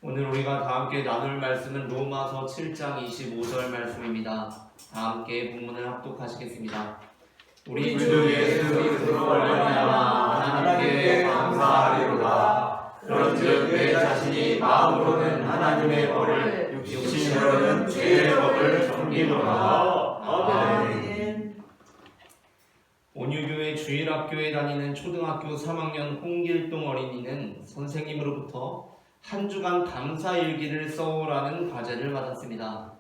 오늘 우리가 다 함께 나눌 말씀은 로마서 7장 25절 말씀입니다. 다 함께 본문을 합독하시겠습니다. 우리 주 예수 그리스도로 말미암아 하나님께 감사하리로다. 그런즉 내 자신이 마음으로는 하나님의 법을 육신으로는 죄의 법을 섬기노라. 아멘. 온유교회 주일학교에 다니는 초등학교 3학년 홍길동 어린이는 선생님으로부터 한 주간 감사일기를 써오라는 과제를 받았습니다.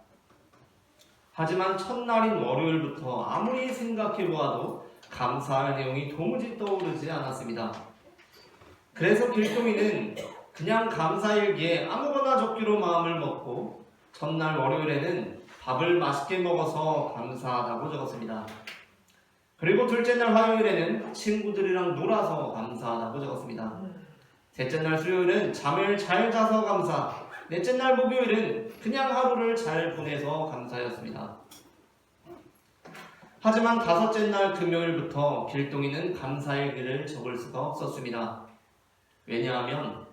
하지만 첫날인 월요일부터 아무리 생각해보아도 감사할 내용이 도무지 떠오르지 않았습니다. 그래서 길동이는 그냥 감사일기에 아무거나 적기로 마음을 먹고 첫날 월요일에는 밥을 맛있게 먹어서 감사하다고 적었습니다. 그리고 둘째 날 화요일에는 친구들이랑 놀아서 감사하다고 적었습니다. 셋째 날 수요일은 잠을 잘 자서 감사, 넷째 날 목요일은 그냥 하루를 잘 보내서 감사였습니다. 하지만 다섯째 날 금요일부터 길동이는 감사일기를 적을 수가 없었습니다. 왜냐하면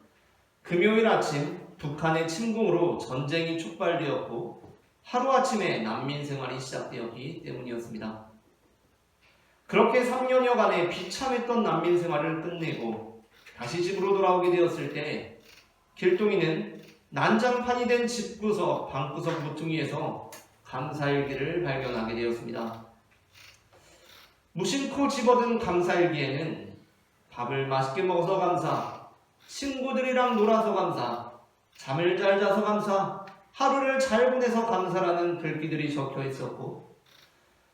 금요일 아침 북한의 침공으로 전쟁이 촉발되었고 하루아침에 난민 생활이 시작되었기 때문이었습니다. 그렇게 3년여간의 비참했던 난민 생활을 끝내고 다시 집으로 돌아오게 되었을 때 길동이는 난장판이 된 집구석, 방구석 모퉁이에서 감사일기를 발견하게 되었습니다. 무심코 집어든 감사일기에는 밥을 맛있게 먹어서 감사, 친구들이랑 놀아서 감사, 잠을 잘 자서 감사, 하루를 잘 보내서 감사라는 글귀들이 적혀 있었고,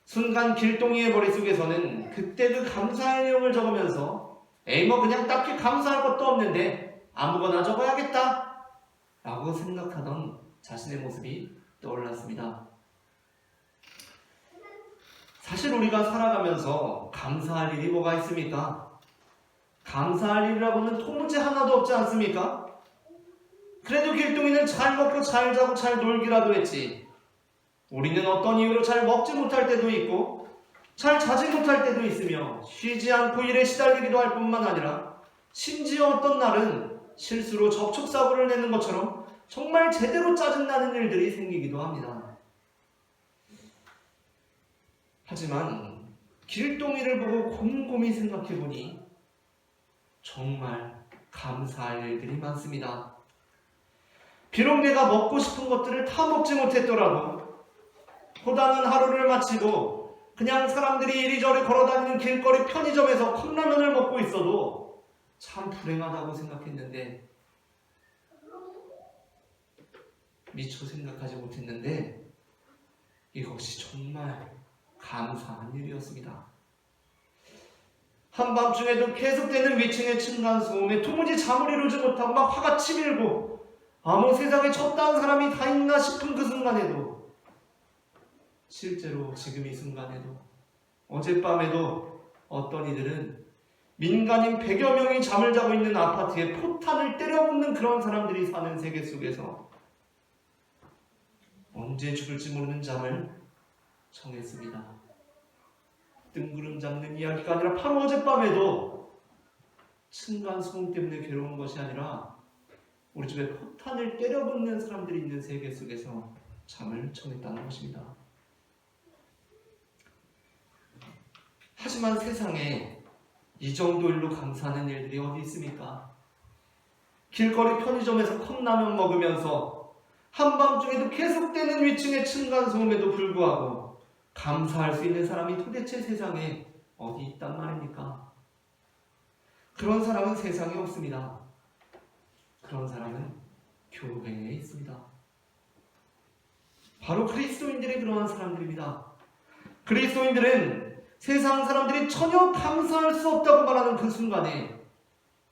순간 길동이의 머릿속에서는 그때 그 감사의 내용을 적으면서 에이 뭐 그냥 딱히 감사할 것도 없는데 아무거나 적어야겠다 라고 생각하던 자신의 모습이 떠올랐습니다. 사실 우리가 살아가면서 감사할 일이 뭐가 있습니까? 감사할 일이라고는 도무지 하나도 없지 않습니까? 그래도 길동이는 잘 먹고 잘 자고 잘 놀기라도 했지. 우리는 어떤 이유로 잘 먹지 못할 때도 있고 잘 자지 못할 때도 있으며 쉬지 않고 일에 시달리기도 할 뿐만 아니라 심지어 어떤 날은 실수로 접촉사고를 내는 것처럼 정말 제대로 짜증나는 일들이 생기기도 합니다. 하지만 길동이를 보고 곰곰이 생각해보니 정말 감사할 일들이 많습니다. 비록 내가 먹고 싶은 것들을 다 먹지 못했더라도 호다는 하루를 마치고 그냥 사람들이 이리저리 걸어다니는 길거리 편의점에서 컵라면을 먹고 있어도 참 불행하다고 생각했는데 미처 생각하지 못했는데 이것이 정말 감사한 일이었습니다. 한밤중에도 계속되는 위층의 층간소음에 도무지 잠을 이루지 못하고 막 화가 치밀고 아무 세상에 저딴 사람이 다 있나 싶은 그 순간에도 실제로 지금 이 순간에도 어젯밤에도 어떤 이들은 민간인 100여 명이 잠을 자고 있는 아파트에 포탄을 때려붓는 그런 사람들이 사는 세계 속에서 언제 죽을지 모르는 잠을 청했습니다. 뜬구름 잡는 이야기가 아니라 바로 어젯밤에도 층간소음 때문에 괴로운 것이 아니라 우리 집에 포탄을 때려붓는 사람들이 있는 세계 속에서 잠을 청했다는 것입니다. 하지만 세상에 이 정도 일로 감사하는 일들이 어디 있습니까? 길거리 편의점에서 컵라면 먹으면서 한밤중에도 계속되는 위층의 층간소음에도 불구하고 감사할 수 있는 사람이 도대체 세상에 어디 있단 말입니까? 그런 사람은 세상에 없습니다. 그런 사람은 교회에 있습니다. 바로 그리스도인들이 그러한 사람들입니다. 그리스도인들은 세상 사람들이 전혀 감사할 수 없다고 말하는 그 순간에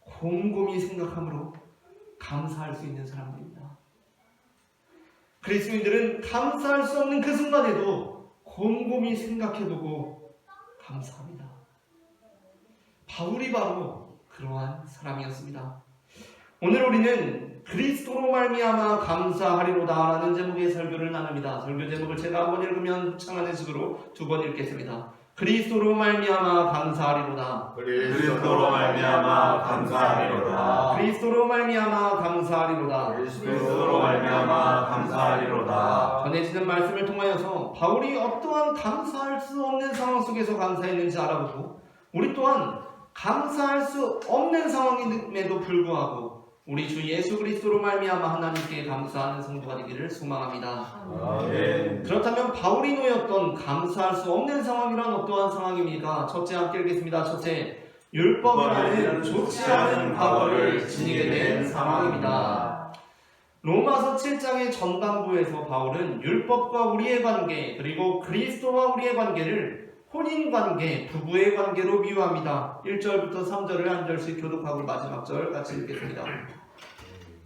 곰곰이 생각함으로 감사할 수 있는 사람들입니다. 그리스도인들은 감사할 수 없는 그 순간에도 곰곰이 생각해보고 감사합니다. 바울이 바로 그러한 사람이었습니다. 오늘 우리는 그리스도로 말미암아 감사하리로다 라는 제목의 설교를 나눕니다. 설교 제목을 제가 한번 읽으면 창하는 식으로 두 번 읽겠습니다. 그리스도로 말미암아 감사하리로다. 그리스도로 말미암아 감사하리로다. 그리스도로 말미암아 감사하리로다. 그리스도로 말미암아 감사하리로다. 전해지는 말씀을 통하여서 바울이 어떠한 감사할 수 없는 상황 속에서 감사했는지 알아보고 우리 또한 감사할 수 없는 상황임에도 불구하고 우리 주 예수 그리스도로 말미암아 하나님께 감사하는 성도가 되기를 소망합니다. 아멘. 그렇다면 바울이 놓였던 감사할 수 없는 상황이란 어떠한 상황입니까? 첫째 함께 읽겠습니다. 첫째, 율법이라는 좋지 않은 과거를 지니게 된 상황입니다. 로마서 7장의 전반부에서 바울은 율법과 우리의 관계 그리고 그리스도와 우리의 관계를 혼인관계, 부부의 관계로 비유합니다. 1절부터 3절을 한 절씩 교독하고 마지막 절 같이 읽겠습니다.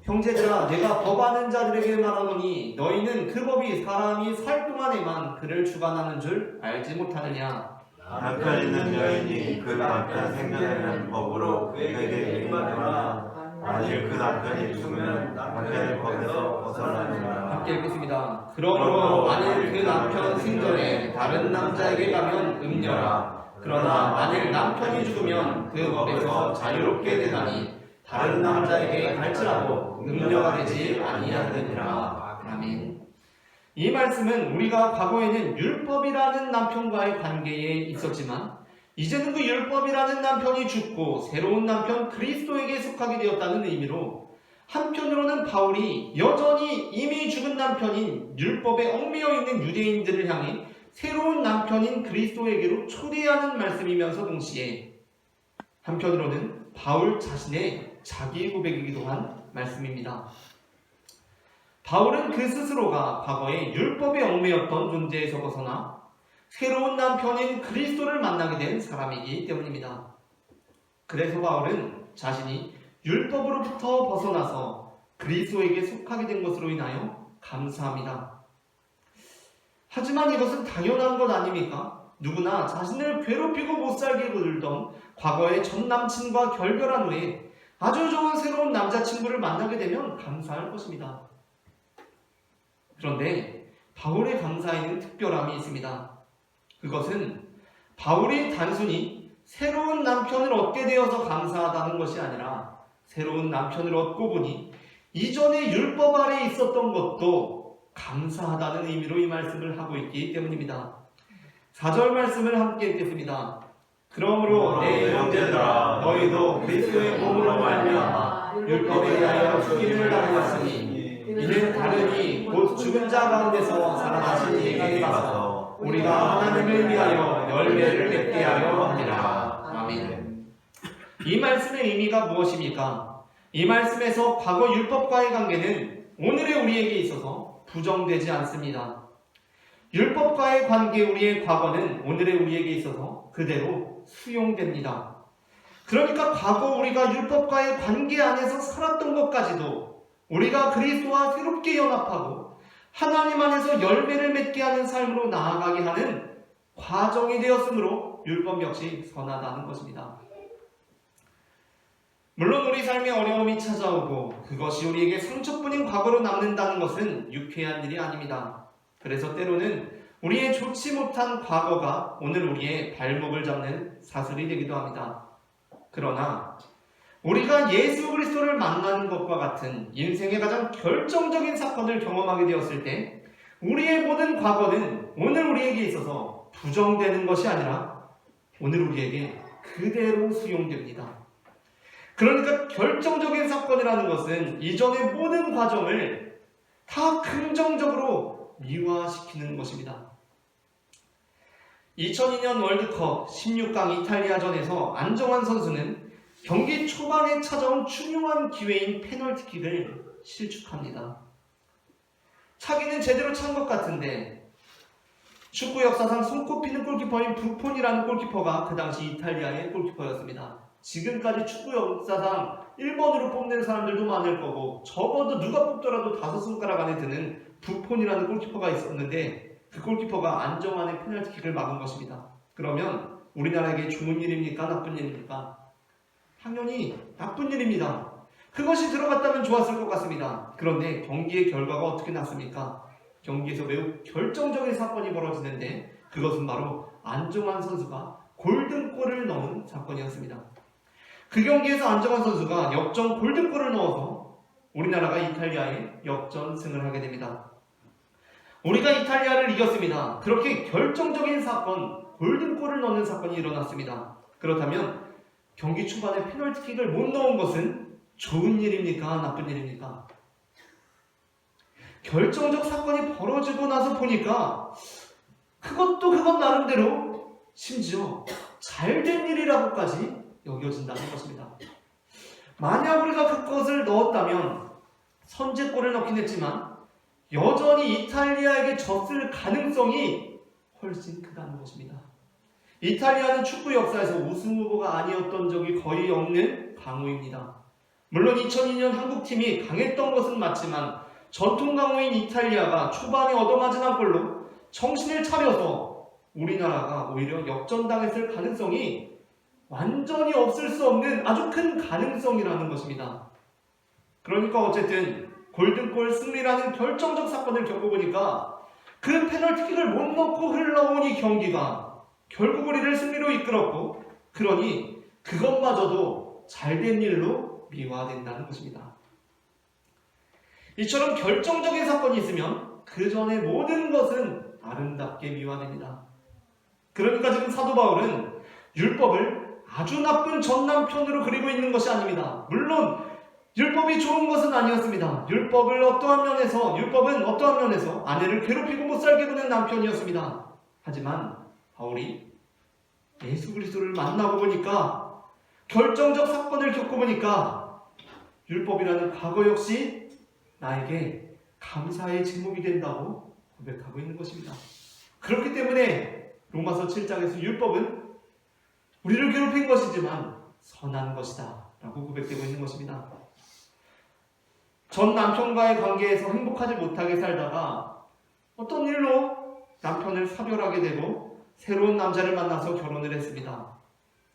형제들아, 내가 법하는 자들에게 말하노니 너희는 그 법이 사람이 살 동안에만 그를 주관하는 줄 알지 못하느냐. 남편 있는 여인이 그 남편 생명하는 법으로 그에게 일반하나 만일 그 남편이 죽으면 남편의 법에서 벗어나느니라. 함께 읽겠습니다. 그러므로 만일 그 남편 생전에 다른 남자에게 가면 음녀라. 그러나 만일 남편이 죽으면 그 법에서 자유롭게 되나니 다른 남자에게 갈지라도 음녀가 되지 아니하느니라. 아멘. 이 말씀은 우리가 과거에는 율법이라는 남편과의 관계에 있었지만 이제는 그 율법이라는 남편이 죽고 새로운 남편 그리스도에게 속하게 되었다는 의미로 한편으로는 바울이 여전히 이미 죽은 남편인 율법에 얽매여 있는 유대인들을 향해 새로운 남편인 그리스도에게로 초대하는 말씀이면서 동시에 한편으로는 바울 자신의 자기 고백이기도 한 말씀입니다. 바울은 그 스스로가 과거에 율법에 얽매였던 존재에서 벗어나 새로운 남편인 그리스도를 만나게 된 사람이기 때문입니다. 그래서 바울은 자신이 율법으로부터 벗어나서 그리스도에게 속하게 된 것으로 인하여 감사합니다. 하지만 이것은 당연한 것 아닙니까? 누구나 자신을 괴롭히고 못살게 굴던 과거의 전 남친과 결별한 후에 아주 좋은 새로운 남자친구를 만나게 되면 감사할 것입니다. 그런데 바울의 감사에는 특별함이 있습니다. 그것은 바울이 단순히 새로운 남편을 얻게 되어서 감사하다는 것이 아니라 새로운 남편을 얻고 보니 이전에 율법 아래 있었던 것도 감사하다는 의미로 이 말씀을 하고 있기 때문입니다. 4절 말씀을 함께 읽겠습니다. 그러므로 내 형제들아 너희도 그리스도의 몸으로 말미암아 율법에 대하여 죽임을 당하였으니 이는 다르니 곧 죽은 자 가운데서 살아나신 이에게 가서 우리가 하나님을 위하여 열매를 맺게 하려 합니다. 아멘. 이 말씀의 의미가 무엇입니까? 이 말씀에서 과거 율법과의 관계는 오늘의 우리에게 있어서 부정되지 않습니다. 율법과의 관계 우리의 과거는 오늘의 우리에게 있어서 그대로 수용됩니다. 그러니까 과거 우리가 율법과의 관계 안에서 살았던 것까지도 우리가 그리스도와 새롭게 연합하고 하나님 안에서 열매를 맺게 하는 삶으로 나아가게 하는 과정이 되었으므로 율법 역시 선하다는 것입니다. 물론 우리 삶에 어려움이 찾아오고 그것이 우리에게 상처뿐인 과거로 남는다는 것은 유쾌한 일이 아닙니다. 그래서 때로는 우리의 좋지 못한 과거가 오늘 우리의 발목을 잡는 사슬이 되기도 합니다. 그러나 우리가 예수 그리스도를 만나는 것과 같은 인생의 가장 결정적인 사건을 경험하게 되었을 때 우리의 모든 과거는 오늘 우리에게 있어서 부정되는 것이 아니라 오늘 우리에게 그대로 수용됩니다. 그러니까 결정적인 사건이라는 것은 이전의 모든 과정을 다 긍정적으로 미화시키는 것입니다. 2002년 월드컵 16강 이탈리아전에서 안정환 선수는 경기 초반에 찾아온 중요한 기회인 페널티킥을 실축합니다. 차기는 제대로 찬 것 같은데 축구 역사상 손꼽히는 골키퍼인 부폰이라는 골키퍼가 그 당시 이탈리아의 골키퍼였습니다. 지금까지 축구 역사상 1번으로 뽑는 사람들도 많을 거고 적어도 누가 뽑더라도 5손가락 안에 드는 부폰이라는 골키퍼가 있었는데 그 골키퍼가 안정환의 페널티킥을 막은 것입니다. 그러면 우리나라에게 좋은 일입니까? 나쁜 일입니까? 당연히 나쁜 일입니다. 그것이 들어갔다면 좋았을 것 같습니다. 그런데 경기의 결과가 어떻게 났습니까? 경기에서 매우 결정적인 사건이 벌어지는데 그것은 바로 안정환 선수가 골든골을 넣은 사건이었습니다. 그 경기에서 안정환 선수가 역전 골든골을 넣어서 우리나라가 이탈리아에 역전승을 하게 됩니다. 우리가 이탈리아를 이겼습니다. 그렇게 결정적인 사건, 골든골을 넣는 사건이 일어났습니다. 그렇다면 경기 초반에 페널티킥을 못 넣은 것은 좋은 일입니까? 나쁜 일입니까? 결정적 사건이 벌어지고 나서 보니까 그것 나름대로 심지어 잘된 일이라고까지 여겨진다는 것입니다. 만약 우리가 그것을 넣었다면 선제골을 넣긴 했지만 여전히 이탈리아에게 졌을 가능성이 훨씬 크다는 것입니다. 이탈리아는 축구 역사에서 우승 후보가 아니었던 적이 거의 없는 강호입니다. 물론 2002년 한국팀이 강했던 것은 맞지만 전통 강호인 이탈리아가 초반에 얻어맞은 한 골로 정신을 차려서 우리나라가 오히려 역전당했을 가능성이 완전히 없을 수 없는 아주 큰 가능성이라는 것입니다. 그러니까 어쨌든 골든골 승리라는 결정적 사건을 겪어보니까 그 페널티킥을 못 넣고 흘러온 이 경기가 결국 우리를 승리로 이끌었고, 그러니 그것마저도 잘된 일로 미화된다는 것입니다. 이처럼 결정적인 사건이 있으면 그 전에 모든 것은 아름답게 미화됩니다. 그러니까 지금 사도 바울은 율법을 아주 나쁜 전남편으로 그리고 있는 것이 아닙니다. 물론 율법이 좋은 것은 아니었습니다. 율법은 어떠한 면에서 아내를 괴롭히고 못살게 구는 남편이었습니다. 하지만 바울이 예수 그리스도를 만나고 보니까, 결정적 사건을 겪어보니까 율법이라는 과거 역시 나에게 감사의 제목이 된다고 고백하고 있는 것입니다. 그렇기 때문에 로마서 7장에서 율법은 우리를 괴롭힌 것이지만 선한 것이다 라고 고백되고 있는 것입니다. 전 남편과의 관계에서 행복하지 못하게 살다가 어떤 일로 남편을 사별하게 되고 새로운 남자를 만나서 결혼을 했습니다.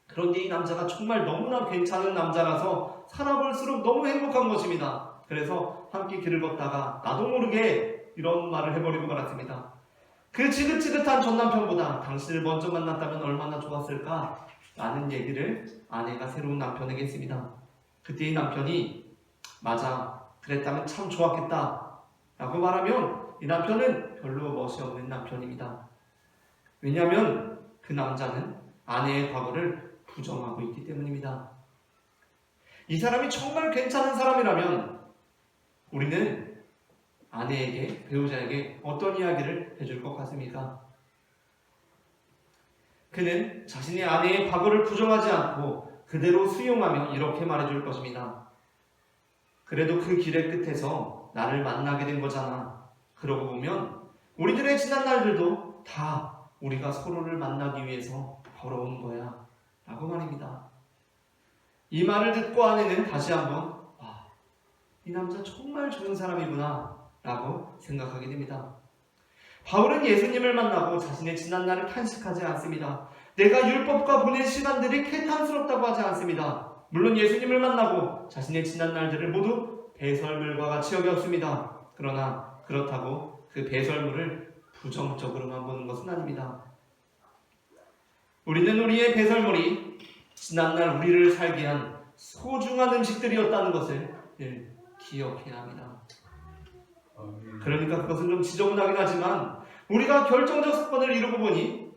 그런데 이 남자가 정말 너무나 괜찮은 남자라서 살아볼수록 너무 행복한 것입니다. 그래서 함께 길을 걷다가 나도 모르게 이런 말을 해버리고 말았습니다. 그 지긋지긋한 전 남편보다 당신을 먼저 만났다면 얼마나 좋았을까? 라는 얘기를 아내가 새로운 남편에게 했습니다. 그때 이 남편이 맞아, 그랬다면 참 좋았겠다 라고 말하면 이 남편은 별로 멋이 없는 남편입니다. 왜냐하면 그 남자는 아내의 과거를 부정하고 있기 때문입니다. 이 사람이 정말 괜찮은 사람이라면 우리는 아내에게, 배우자에게 어떤 이야기를 해줄 것 같습니까? 그는 자신의 아내의 과거를 부정하지 않고 그대로 수용하며 이렇게 말해줄 것입니다. 그래도 그 길의 끝에서 나를 만나게 된 거잖아. 그러고 보면 우리들의 지난 날들도 다 우리가 서로를 만나기 위해서 걸어온 거야 라고 말입니다. 이 말을 듣고 아내는 다시 한번 이 남자 정말 좋은 사람이구나 라고 생각하게 됩니다. 바울은 예수님을 만나고 자신의 지난 날을 탄식하지 않습니다. 내가 율법과 보낸 시간들이 개탄스럽다고 하지 않습니다. 물론 예수님을 만나고 자신의 지난 날들을 모두 배설물과 같이 여겼습니다. 그러나 그렇다고 그 배설물을 부정적으로만 보는 것은 아닙니다. 우리는 우리의 배설물이 지난날 우리를 살게 한 소중한 음식들이었다는 것을 늘 기억해야 합니다. 그러니까 그것은 좀 지저분하긴 하지만 우리가 결정적 사건을 이루고 보니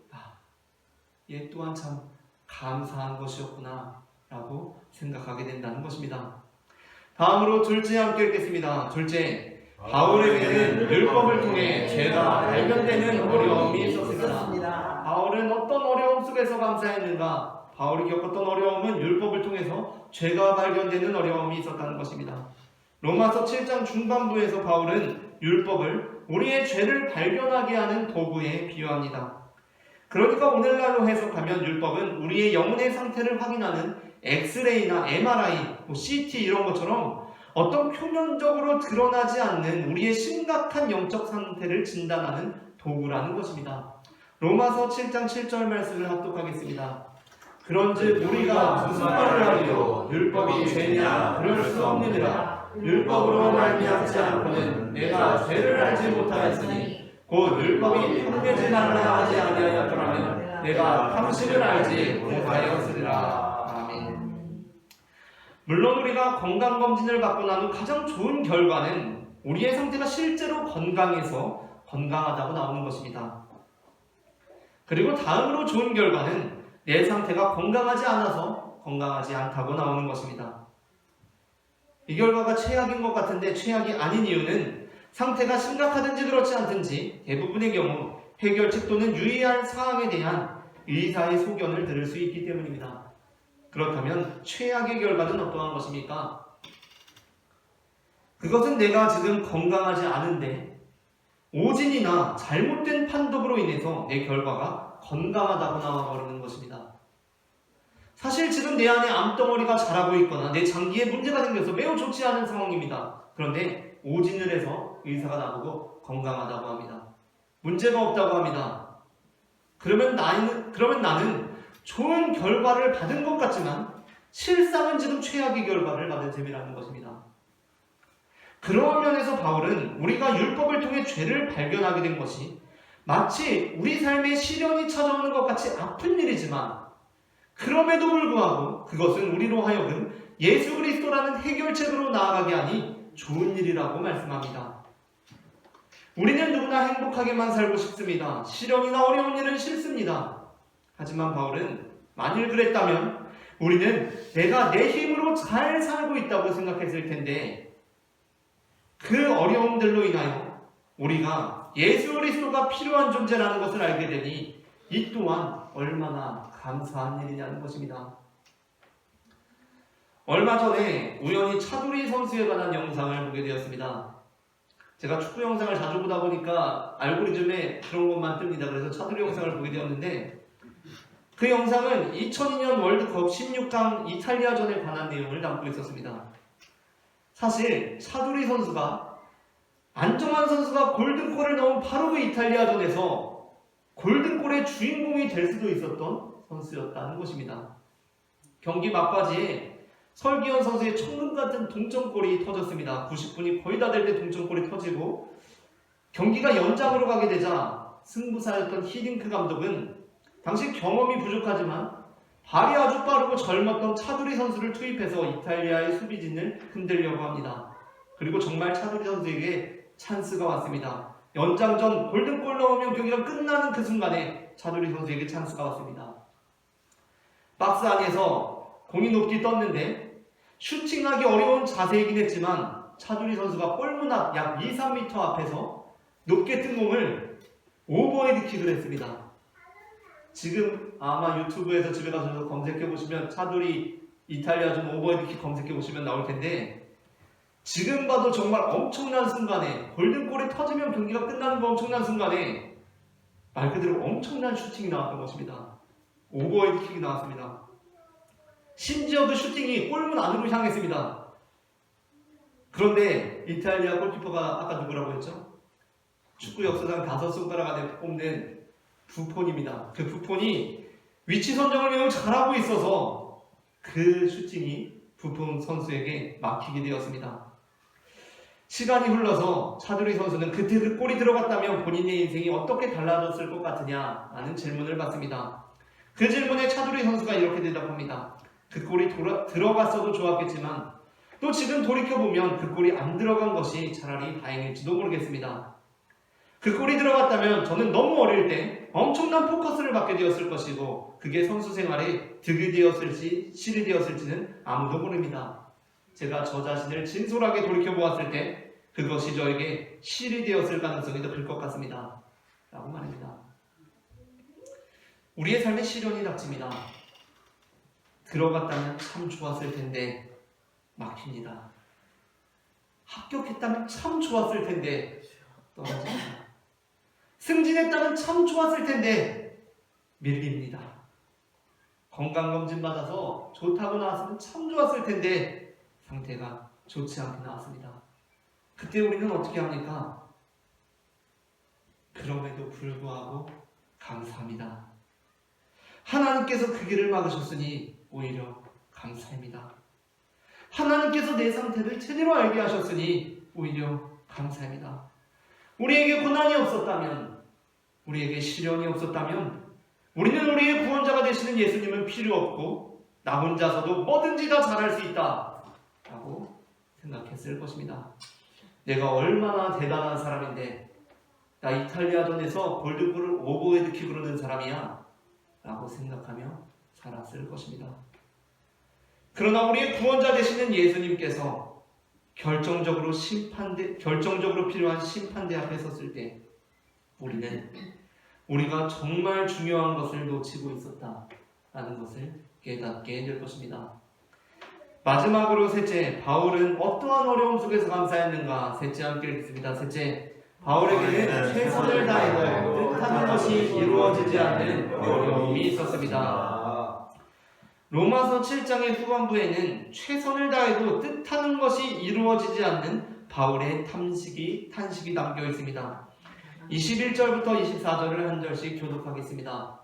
얘 또한 참 감사한 것이었구나 라고 생각하게 된다는 것입니다. 다음으로 둘째 함께 읽겠습니다. 둘째, 바울에게는 율법을 통해 죄가 발견되는 어려움이 있었습니다. 바울은 어떤 어려움 속에서 감사했는가? 바울이 겪었던 어려움은 율법을 통해서 죄가 발견되는 어려움이 있었다는 것입니다. 로마서 7장 중반부에서 바울은 율법을 우리의 죄를 발견하게 하는 도구에 비유합니다. 그러니까 오늘날로 해석하면 율법은 우리의 영혼의 상태를 확인하는 엑스레이나 MRI, CT 이런 것처럼 어떤 표면적으로 드러나지 않는 우리의 심각한 영적 상태를 진단하는 도구라는 것입니다. 로마서 7장 7절 말씀을 합독하겠습니다. 그런즉 우리가 무슨 말을 하리요? 율법이 죄냐? 그럴 수 없느니라. 율법으로 말미암지 않고는 내가 죄를 알지 못하였으니 곧 율법이 흉내지 말라 하지 아니하였더라면 내가 탐식을 알지 못하였으리라. 아멘. 물론 우리가 건강검진을 받고 난 후 가장 좋은 결과는 우리의 상태가 실제로 건강해서 건강하다고 나오는 것입니다. 그리고 다음으로 좋은 결과는 내 상태가 건강하지 않아서 건강하지 않다고 나오는 것입니다. 이 결과가 최악인 것 같은데 최악이 아닌 이유는 상태가 심각하든지 그렇지 않든지 대부분의 경우 해결책 또는 유의할 사항에 대한 의사의 소견을 들을 수 있기 때문입니다. 그렇다면 최악의 결과는 어떠한 것입니까? 그것은 내가 지금 건강하지 않은데 오진이나 잘못된 판독으로 인해서 내 결과가 건강하다고 나와버리는 것입니다. 사실 지금 내 안에 암덩어리가 자라고 있거나 내 장기에 문제가 생겨서 매우 좋지 않은 상황입니다. 그런데 오진을 해서 의사가 나보고 건강하다고 합니다. 문제가 없다고 합니다. 그러면 나는 좋은 결과를 받은 것 같지만 실상은 지금 최악의 결과를 받은 셈이라는 것입니다. 그러한 면에서 바울은 우리가 율법을 통해 죄를 발견하게 된 것이 마치 우리 삶에 시련이 찾아오는 것 같이 아픈 일이지만 그럼에도 불구하고 그것은 우리로 하여금 예수 그리스도라는 해결책으로 나아가게 하니 좋은 일이라고 말씀합니다. 우리는 누구나 행복하게만 살고 싶습니다. 시련이나 어려운 일은 싫습니다. 하지만 바울은 만일 그랬다면 우리는 내가 내 힘으로 잘 살고 있다고 생각했을 텐데 그 어려움들로 인하여 우리가 예수 그리스도가 필요한 존재라는 것을 알게 되니 이 또한 얼마나 감사한 일이냐는 것입니다. 얼마 전에 우연히 차두리 선수에 관한 영상을 보게 되었습니다. 제가 축구 영상을 자주 보다 보니까 알고리즘에 그런 것만 뜹니다. 그래서 차두리 영상을 보게 되었는데 그 영상은 2002년 월드컵 16강 이탈리아전에 관한 내용을 담고 있었습니다. 사실 차두리 선수가 안정환 선수가 골든골을 넣은 바로 그 이탈리아전에서 골든골의 주인공이 될 수도 있었던 선수였다는 것입니다. 경기 막바지에 설기현 선수의 천금 같은 동점골이 터졌습니다. 90분이 거의 다 될 때 동점골이 터지고 경기가 연장으로 가게 되자 승부사였던 히딩크 감독은 당시 경험이 부족하지만 발이 아주 빠르고 젊었던 차두리 선수를 투입해서 이탈리아의 수비진을 흔들려고 합니다. 그리고 정말 차두리 선수에게 찬스가 왔습니다. 연장전 골든골 넣으면 경기가 끝나는 그 순간에 차두리 선수에게 찬스가 왔습니다. 박스 안에서 공이 높게 떴는데 슈팅하기 어려운 자세이긴 했지만 차두리 선수가 골문 앞 약 2-3m 앞에서 높게 뜬 공을 오버헤드킥을 했습니다. 지금 아마 유튜브에서 집에 가셔서 검색해보시면 차두리 이탈리아전 오버헤드킥 검색해보시면 나올 텐데 지금 봐도 정말 엄청난 순간에 골든골이 터지면 경기가 끝나는 그 엄청난 순간에 말 그대로 엄청난 슈팅이 나왔던 것입니다. 오버헤드킥이 나왔습니다. 심지어 그 슈팅이 골문 안으로 향했습니다. 그런데 이탈리아 골키퍼가 아까 누구라고 했죠? 축구 역사상 5손가락 안에 꼽는 부폰입니다. 그 부폰이 위치 선정을 매우 잘하고 있어서 그 슈팅이 부폰 선수에게 막히게 되었습니다. 시간이 흘러서 차두리 선수는 그때 그 골이 들어갔다면 본인의 인생이 어떻게 달라졌을 것 같으냐 라는 질문을 받습니다. 그 질문에 차두리 선수가 이렇게 대답합니다. 그 골이 들어갔어도 좋았겠지만 또 지금 돌이켜보면 그 골이 안 들어간 것이 차라리 다행일지도 모르겠습니다. 그 골이 들어갔다면 저는 너무 어릴 때 엄청난 포커스를 받게 되었을 것이고 그게 선수 생활에 득이 되었을지 실이 되었을지는 아무도 모릅니다. 제가 저 자신을 진솔하게 돌이켜보았을 때 그것이 저에게 실이 되었을 가능성이 더 클 것 같습니다. 라고 말합니다. 우리의 삶에 시련이 닥칩니다. 들어갔다면 참 좋았을 텐데 막힙니다. 합격했다면 참 좋았을 텐데 떨어집니다. 승진했다면 참 좋았을 텐데 밀립니다. 건강검진 받아서 좋다고 나왔으면 참 좋았을 텐데 상태가 좋지 않게 나왔습니다. 그때 우리는 어떻게 합니까? 그럼에도 불구하고 감사합니다. 하나님께서 그 길을 막으셨으니 오히려 감사합니다. 하나님께서 내 상태를 제대로 알게 하셨으니 오히려 감사합니다. 우리에게 고난이 없었다면, 우리에게 시련이 없었다면 우리는 우리의 구원자가 되시는 예수님은 필요 없고 나 혼자서도 뭐든지 다 잘할 수 있다 라고 생각했을 것입니다. 내가 얼마나 대단한 사람인데 나 이탈리아전에서 골드볼을 오버헤드킥으로 넣은 사람이야 라고 생각하며 살았을 것입니다. 그러나 우리의 구원자 되시는 예수님께서 결정적으로 필요한 심판대 앞에 섰을 때 우리는 우리가 정말 중요한 것을 놓치고 있었다라는 것을 깨닫게 될 것입니다. 마지막으로 셋째, 바울은 어떠한 어려움 속에서 감사했는가? 셋째 함께 읽겠습니다. 셋째, 바울에게는 최선을 다해도 뜻하는 것이 이루어지지 않는 어려움이 있었습니다. 로마서 7장의 후반부에는 최선을 다해도 뜻하는 것이 이루어지지 않는 바울의 탄식이 담겨 있습니다. 21절부터 24절을 한 절씩 교독하겠습니다.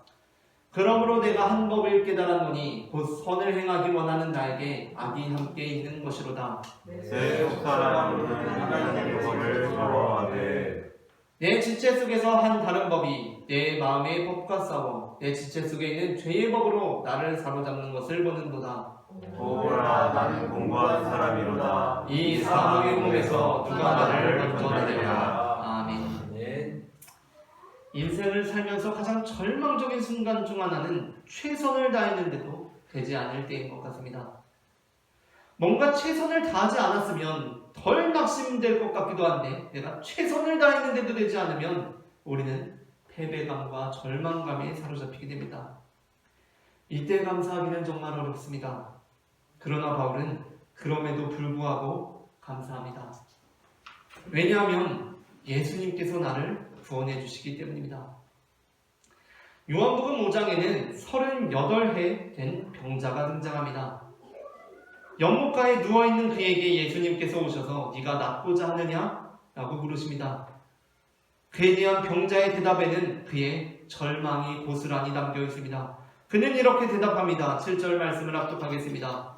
그러므로 내가 한 법을 깨달았노니 곧 선을 행하기 원하는 나에게 악이 함께 있는 것이로다. 내 속사람으로는 하나님의 법을 좋아하되 내 지체 속에서 한 다른 법이 내 마음의 법과 싸워 내 지체 속에 있는 죄의 법으로 나를 사로잡는 것을 보는도다. 보라, 나는 공부한 사람이로다. 이 사망의 몸에서 누가 나를 건져내랴. 아멘. 인생을 살면서 가장 절망적인 순간 중 하나는 최선을 다했는데도 되지 않을 때인 것 같습니다. 뭔가 최선을 다하지 않았으면 덜 낙심될 것 같기도 한데 내가 최선을 다했는데도 되지 않으면 우리는 패배감과 절망감에 사로잡히게 됩니다. 이때 감사하기는 정말 어렵습니다. 그러나 바울은 그럼에도 불구하고 감사합니다. 왜냐하면 예수님께서 나를 구원해 주시기 때문입니다. 요한복음 5장에는 38해 된 병자가 등장합니다. 연못가에 누워있는 그에게 예수님께서 오셔서 네가 낫고자 하느냐? 라고 물으십니다. 그에 대한 병자의 대답에는 그의 절망이 고스란히 담겨 있습니다. 그는 이렇게 대답합니다. 7절 말씀을 합독하겠습니다.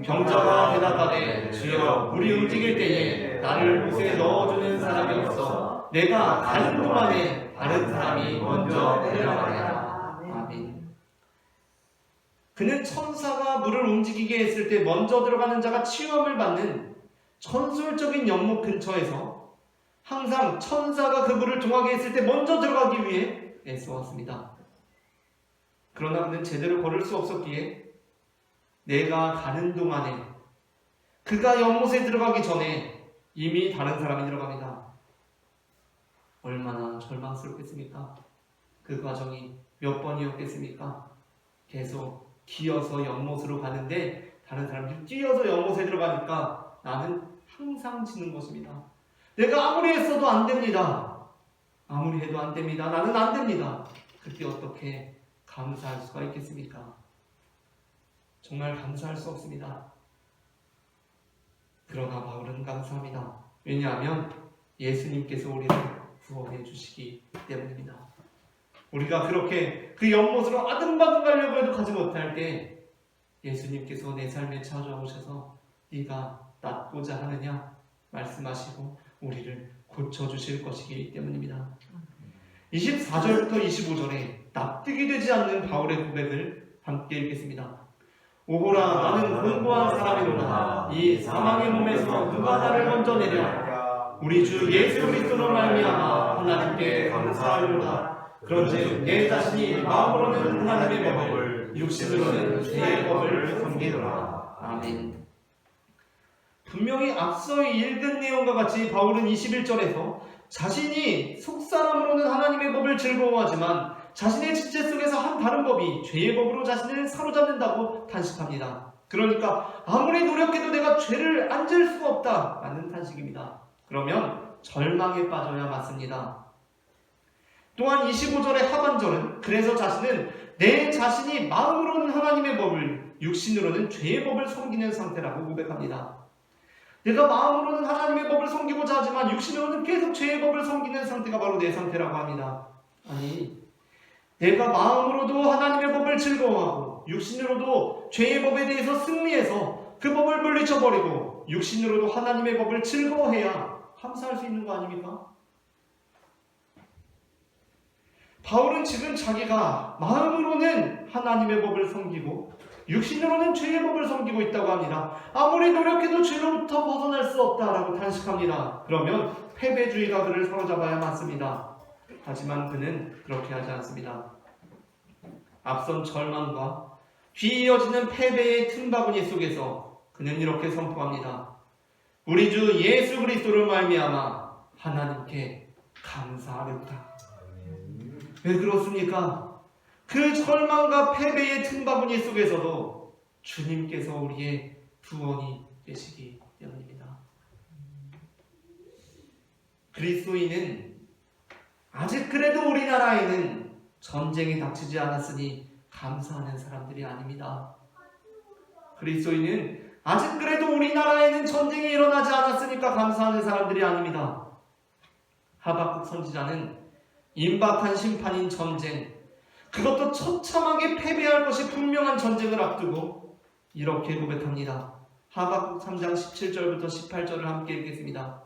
병자가 대답하되 주여 물이 움직일 때에 나를 못에 넣어주는 사람이 없어 내가 가는 동안에 다른 사람이 먼저 내려가리라. 아멘. 그는 천사가 물을 움직이게 했을 때 먼저 들어가는 자가 치유함을 받는 전술적인 연못 근처에서 항상 천사가 그 물을 통하게 했을 때 먼저 들어가기 위해 애써왔습니다. 그러나 그는 제대로 걸을 수 없었기에 내가 가는 동안에 그가 연못에 들어가기 전에 이미 다른 사람이 들어갑니다. 얼마나 절망스럽겠습니까? 그 과정이 몇 번이었겠습니까? 계속 기어서 연못으로 가는데 다른 사람들이 뛰어서 연못에 들어가니까 나는 항상 지는 것입니다. 내가 아무리 했어도 안 됩니다. 아무리 해도 안 됩니다. 나는 안 됩니다. 그때 어떻게 감사할 수가 있겠습니까? 정말 감사할 수 없습니다. 그러나 바울은 감사합니다. 왜냐하면 예수님께서 우리를 구원해 주시기 때문입니다. 우리가 그렇게 그 연못으로 아등바등 가려고 해도 가지 못할 때 예수님께서 내 삶에 찾아오셔서 네가 낫고자 하느냐 말씀하시고 우리를 고쳐주실 것이기 때문입니다. 24절부터 25절에 납득이 되지 않는 바울의 고백을 함께 읽겠습니다. 오호라, 나는 공고한 사람이로다. 이 사망의 몸에서 누가 나를 건져내랴. 우리 주 예수 그리스도로 말미암아 하나님께 감사하노라. 그런즉 내 자신이 마음으로는 하나님의 법을, 육신으로는 죄의 법을 섬기노라. 아멘. 분명히 앞서 읽은 내용과 같이 바울은 21절에서 자신이 속사람으로는 하나님의 법을 즐거워하지만 자신의 지체 속에서 한 다른 법이 죄의 법으로 자신을 사로잡는다고 탄식합니다. 그러니까 아무리 노력해도 내가 죄를 안 지을 수가 없다라는 탄식입니다. 그러면 절망에 빠져야 맞습니다. 또한 25절의 하반절은 그래서 자신은 내 자신이 마음으로는 하나님의 법을, 육신으로는 죄의 법을 섬기는 상태라고 고백합니다. 내가 마음으로는 하나님의 법을 섬기고자 하지만 육신으로는 계속 죄의 법을 섬기는 상태가 바로 내 상태라고 합니다. 아니, 내가 마음으로도 하나님의 법을 즐거워하고 육신으로도 죄의 법에 대해서 승리해서 그 법을 물리쳐버리고 육신으로도 하나님의 법을 즐거워해야 감사할 수 있는 거 아닙니까? 바울은 지금 자기가 마음으로는 하나님의 법을 섬기고 육신으로는 죄의 법을 섬기고 있다고 합니다. 아무리 노력해도 죄로부터 벗어날 수 없다라고 탄식합니다. 그러면 패배주의가 그를 사로잡아야 맞습니다. 하지만 그는 그렇게 하지 않습니다. 앞선 절망과 뒤이어지는 패배의 틈바구니 속에서 그는 이렇게 선포합니다. 우리 주 예수 그리스도를 말미암아 하나님께 감사하렵다. 왜 그렇습니까? 그 절망과 패배의 틈바구니 속에서도 주님께서 우리의 구원이 되시기 때문입니다. 그리스도인은 아직 그래도 우리나라에는 전쟁이 닥치지 않았으니 감사하는 사람들이 아닙니다. 그리스도인은 아직 그래도 우리나라에는 전쟁이 일어나지 않았으니까 감사하는 사람들이 아닙니다. 하박국 선지자는 임박한 심판인 전쟁, 그것도 처참하게 패배할 것이 분명한 전쟁을 앞두고 이렇게 고백합니다. 하박국 3장 17절부터 18절을 함께 읽겠습니다.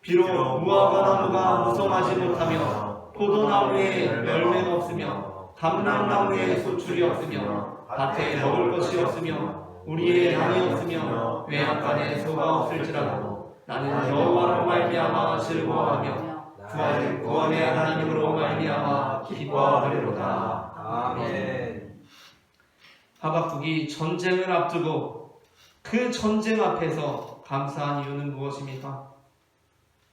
비록 무화과 나무가 무성하지 못하며 포도나무에 열매가 없으며 감람나무에 소출이 없으며 밭에 먹을 것이 없으며 우리의 양이 없으며 외양간에 소가 없을지라도 나는 여호와로 말미암아 즐거워하며 구원의 하나님으로 말미암아 기뻐하리로다. 아멘. 하박국이 전쟁을 앞두고 그 전쟁 앞에서 감사한 이유는 무엇입니까?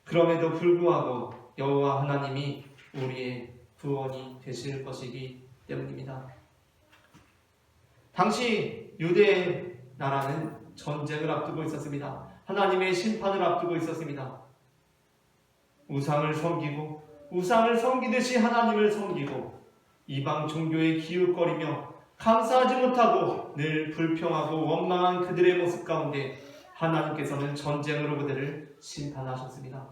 그럼에도 불구하고 여호와 하나님이 우리의 구원이 되실 것이기 때문입니다. 당시 유대 나라는 전쟁을 앞두고 있었습니다. 하나님의 심판을 앞두고 있었습니다. 우상을 섬기듯이 하나님을 섬기고 이방 종교에 기웃거리며 감사하지 못하고 늘 불평하고 원망한 그들의 모습 가운데 하나님께서는 전쟁으로 그들을 심판하셨습니다.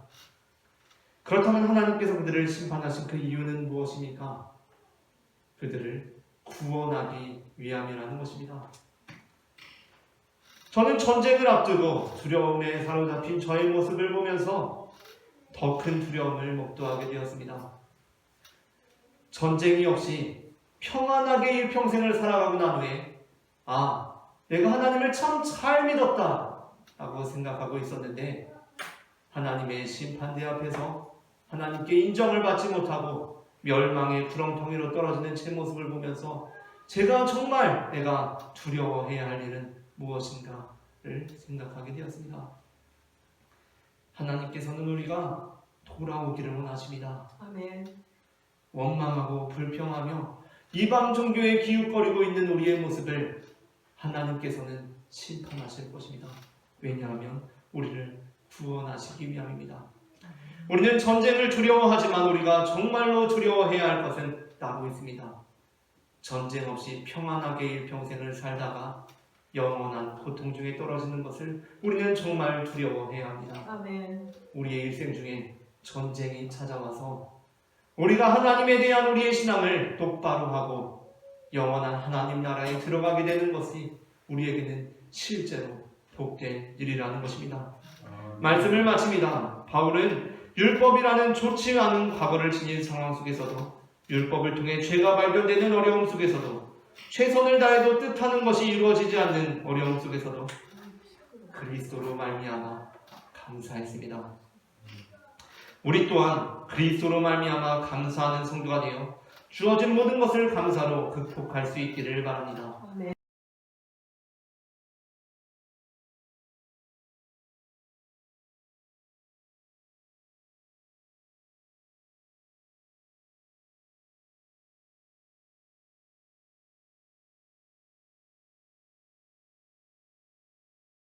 그렇다면 하나님께서 그들을 심판하신 그 이유는 무엇입니까? 그들을 구원하기 위함이라는 것입니다. 저는 전쟁을 앞두고 두려움에 사로잡힌 저의 모습을 보면서 더 큰 두려움을 목도하게 되었습니다. 전쟁이 없이 평안하게 일평생을 살아가고 난 후에 내가 하나님을 참 잘 믿었다 라고 생각하고 있었는데 하나님의 심판대 앞에서 하나님께 인정을 받지 못하고 멸망의 구렁텅이로 떨어지는 제 모습을 보면서 제가 정말 내가 두려워해야 할 일은 무엇인가를 생각하게 되었습니다. 하나님께서는 우리가 돌아오기를 원하십니다. 아멘. 원망하고 불평하며 이방 종교에 기웃거리고 있는 우리의 모습을 하나님께서는 심판하실 것입니다. 왜냐하면 우리를 구원하시기 위함입니다. 우리는 전쟁을 두려워하지만 우리가 정말로 두려워해야 할 것은 따로 있습니다. 전쟁 없이 평안하게 일평생을 살다가 영원한 고통 중에 떨어지는 것을 우리는 정말 두려워해야 합니다. 아멘. 우리의 일생 중에 전쟁이 찾아와서 우리가 하나님에 대한 우리의 신앙을 똑바로 하고 영원한 하나님 나라에 들어가게 되는 것이 우리에게는 실제로 복된 일이라는 것입니다. 말씀을 마칩니다. 바울은 율법이라는 좋지 않은 과거를 지닌 상황 속에서도 율법을 통해 죄가 발견되는 어려움 속에서도 최선을 다해도 뜻하는 것이 이루어지지 않는 어려움 속에서도 그리스도로 말미암아 감사했습니다. 우리 또한 그리스도로 말미암아 감사하는 성도가 되어 주어진 모든 것을 감사로 극복할 수 있기를 바랍니다. 아멘.